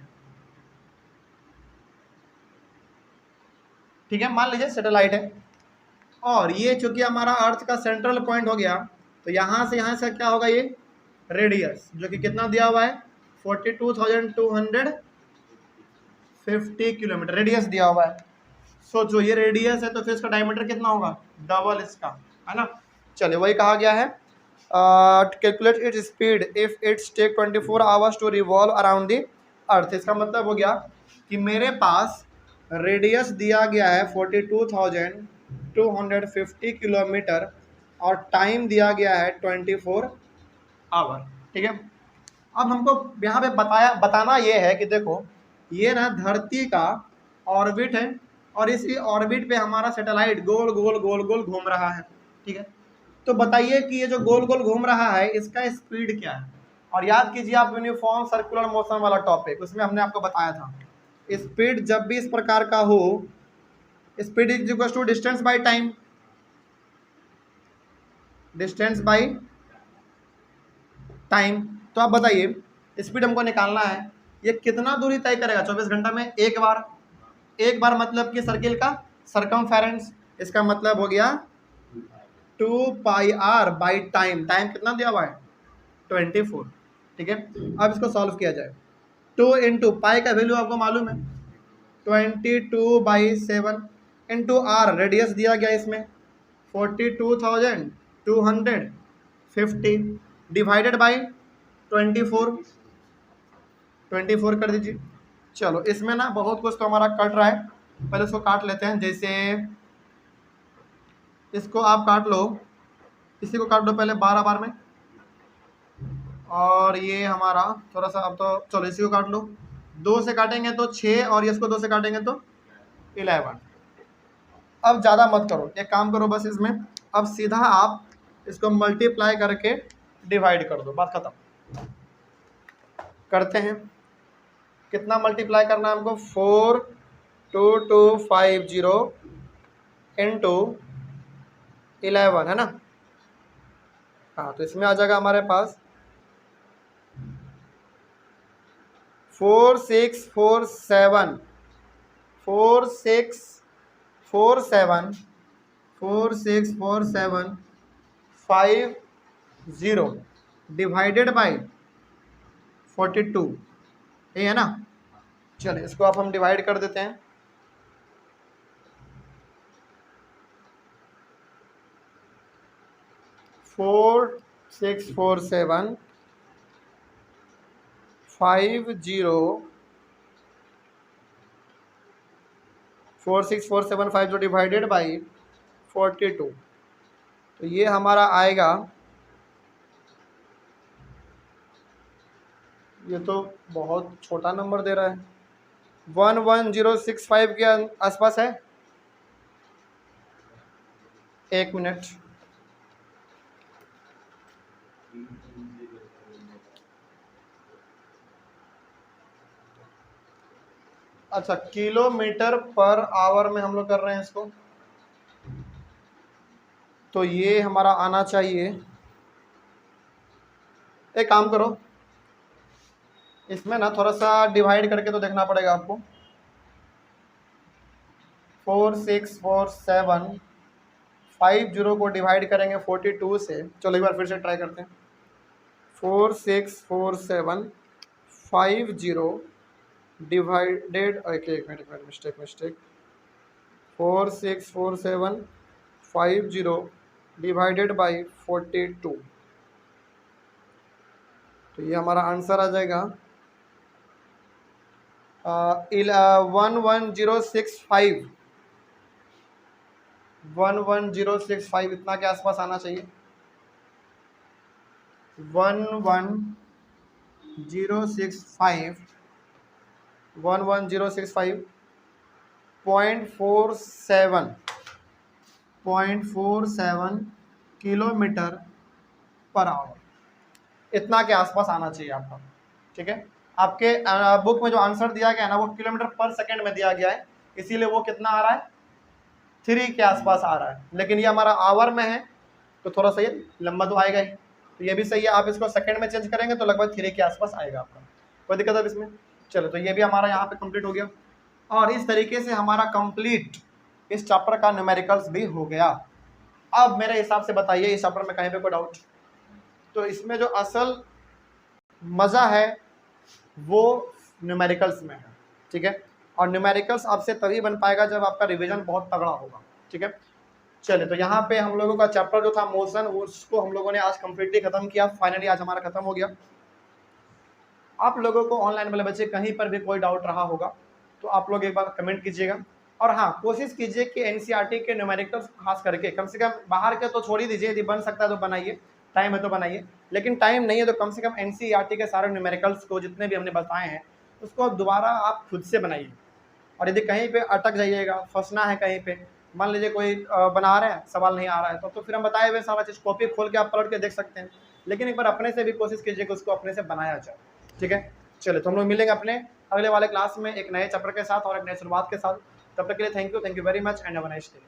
ठीक है, मान लीजिए सैटेलाइट है। और ये चूंकि हमारा अर्थ का सेंट्रल पॉइंट हो गया, तो यहाँ से क्या होगा? ये रेडियस जो कि कितना दिया हुआ है 42,250 किलोमीटर रेडियस दिया हुआ है। सोचो ये रेडियस है तो फिर इसका डायमीटर कितना होगा? डबल इसका, है ना। चलिए वही कहा गया है calculate its speed if it's take 24 hours to revolve around the earth. इसका मतलब हो गया कि मेरे पास रेडियस दिया गया है 42,250 किलोमीटर और टाइम दिया गया है 24 आवर। ठीक है, अब हमको यहाँ पे बताना ये है कि देखो ये ना धरती का ऑर्बिट है और इसी ऑर्बिट पे हमारा सैटेलाइट गोल गोल गोल गोल घूम रहा है। ठीक है, तो बताइए कि ये जो गोल गोल घूम रहा है इसका स्पीड क्या है। और याद कीजिए आप यूनिफॉर्म सर्कुलर मोशन वाला टॉपिक, उसमें हमने आपको बताया था स्पीड जब भी इस प्रकार का हो, speed is equal to distance by time, distance by time. तो आप बताइए स्पीड हमको निकालना है, ये कितना दूरी तय करेगा 24 घंटा में? एक बार, एक बार मतलब कि सर्किल का सरकमफेरेंस, इसका मतलब हो गया 2 पाई आर बाई टाइम। टाइम कितना दिया हुआ है? 24। ठीक है, अब इसको सॉल्व किया जाए। 2 इंटू पाई का वैल्यू आपको मालूम है 22/7 इंटू आर, रेडियस दिया गया इसमें 42,250 डिवाइडेड बाई 24 कर दीजिए। चलो इसमें ना बहुत कुछ तो हमारा कट रहा है, पहले इसको काट लेते हैं। जैसे इसको आप काट लो, इसी को काट दो पहले 12 बार में, और ये हमारा थोड़ा सा, अब तो चलो इसी को काट लो, 2 से काटेंगे तो 6 और इसको 2 से काटेंगे तो 11। अब ज़्यादा मत करो, एक काम करो बस इसमें, अब सीधा आप इसको मल्टीप्लाई करके डिवाइड कर दो, बात खत्म। करते हैं, कितना मल्टीप्लाई करना है हमको? 42250 इंटू 11 है ना। हाँ, तो इसमें आ जाएगा हमारे पास 4647 50 डिवाइडेड बाई 42, ये है ना। चलिए इसको आप हम डिवाइड कर देते हैं। फोर 464750 डिवाइडेड बाई 42, तो ये हमारा आएगा, ये तो बहुत छोटा नंबर दे रहा है, 11065 के आसपास है। एक मिनट, अच्छा किलोमीटर पर आवर में हम लोग कर रहे हैं इसको, तो ये हमारा आना चाहिए, एक काम करो इसमें ना थोड़ा सा डिवाइड करके तो देखना पड़ेगा आपको। 464750 को डिवाइड करेंगे 42 से, चलो एक बार फिर से ट्राई करते हैं। 464750 डिवाइडेड, एक मिनट मिस्टेक 464750 डिवाइडेड बाई 42, तो ये हमारा आंसर आ जाएगा 11065 इतना के आसपास आना चाहिए। 11065.47 किलोमीटर पर आवर, इतना के आसपास आना चाहिए आपका। ठीक है, आपके बुक में जो आंसर दिया गया है ना वो किलोमीटर पर सेकंड में दिया गया है, इसीलिए वो कितना आ रहा है? 3 के आसपास आ रहा है, लेकिन ये हमारा आवर में है तो थोड़ा सा ये लंबा तो आएगा ही, तो ये भी सही है। आप इसको सेकंड में चेंज करेंगे तो लगभग 3 के आसपास आएगा आपका, कोई दिक्कत है इसमें? चलो तो ये भी हमारा यहाँ पे कंप्लीट हो गया, और इस तरीके से हमारा कंप्लीट इस चैप्टर का न्यूमेरिकल्स भी हो गया। अब मेरे हिसाब से बताइए इस चैप्टर में कहीं पे कोई डाउट? तो इसमें जो असल मज़ा है वो न्यूमेरिकल्स में है। ठीक है, और न्यूमेरिकल्स आपसे तभी बन पाएगा जब आपका रिवीजन बहुत तगड़ा होगा। ठीक है, चलिए तो यहाँ पे हम लोगों का चैप्टर जो था मोशन, उसको हम लोगों ने आज कम्प्लीटली खत्म किया, फाइनली आज हमारा खत्म हो गया। आप लोगों को ऑनलाइन वाले बच्चे कहीं पर भी कोई डाउट रहा होगा तो आप लोग एक बार कमेंट कीजिएगा, और हाँ कोशिश कीजिए कि एनसीईआरटी के न्यूमेरिकल्स खास करके कम से कम बाहर के तो छोड़ ही दीजिए, यदि बन सकता है तो बनाइए, टाइम है तो बनाइए, लेकिन टाइम नहीं है तो कम से कम एनसीईआरटी के सारे न्यूमेरिकल्स को जितने भी हमने बताए हैं उसको दोबारा आप खुद से बनाइए। और यदि कहीं पे अटक जाइएगा, फंसना है कहीं पे, मान लीजिए कोई बना रहे हैं सवाल नहीं आ रहा है तो फिर हम बताए हुए सारा चीज़ कॉपी खोल के आप पलट के देख सकते हैं, लेकिन एक बार अपने से भी कोशिश कीजिए कि उसको अपने से बनाया जाए। ठीक है, चलिए तो हम लोग मिलेंगे अपने अगले वाले क्लास में एक नए चैप्टर के साथ और एक नए शुरुआत के साथ। तब तक के लिए thank you very much and have a nice day.